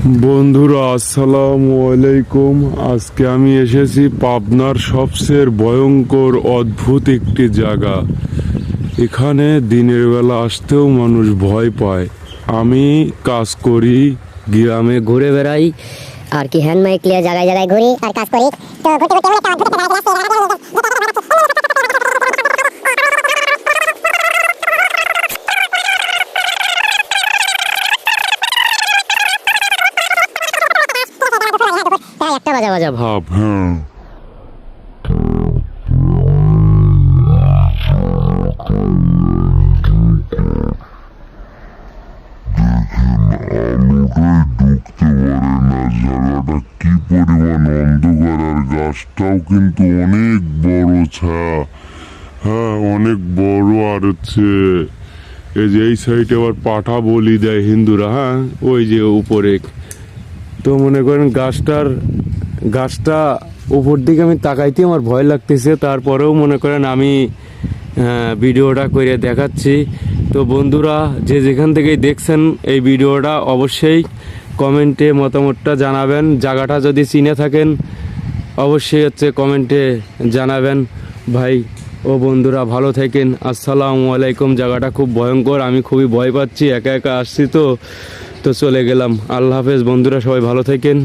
বন্ধুরা আসসালামু আলাইকুম। আজকে আমি এসেছি পাবনার সবচেয়ে ভয়ঙ্কর অদ্ভুত একটি জায়গা। এখানে দিনের বেলা আসতেও মানুষ ভয় পায়। আমি কাজ করি, গ্রামে ঘুরে বেড়াই আর কি হ্যান্ড মাইক লিয়ে জায়গায় জায়গায় ঘুরি আর কাজ করি। তো ঘুরতে ঘুরতে একটা অদ্ভুত একটা জায়গায় একটা বাজা বাজা ভাব। হ্যাঁ, ঢুকতে পারে না। জায়গাটা কি পরিমাণ অন্ধকার, আর গাছটাও কিন্তু অনেক বড় ছায়া। হ্যাঁ, অনেক বড়। আর হচ্ছে এই যে এই সাইডে আবার পাঠা বলি দেয় হিন্দুরা। হ্যাঁ, ওই যে উপরে। তো মনে করেন গাছটা উপর দিকে আমি তাকাইতে আমার ভয় লাগতেছে। তারপরেও মনে করেন আমি ভিডিওটা করে দেখাচ্ছি। তো বন্ধুরা, যে যেখান থেকেই দেখছেন এই ভিডিওটা, অবশ্যই কমেন্টে মতামতটা জানাবেন। জায়গাটা যদি চিনে থাকেন অবশ্যই কমেন্টে জানাবেন। ভাই ও বন্ধুরা, ভালো থাকেন। আসসালামু আলাইকুম। জায়গাটা খুব ভয়ঙ্কর, আমি খুবই ভয় পাচ্ছি। একা একা আসছি তো চলে গেলাম। আল্লাহ হাফেজ বন্ধুরা, সবাই ভালো থাকেন।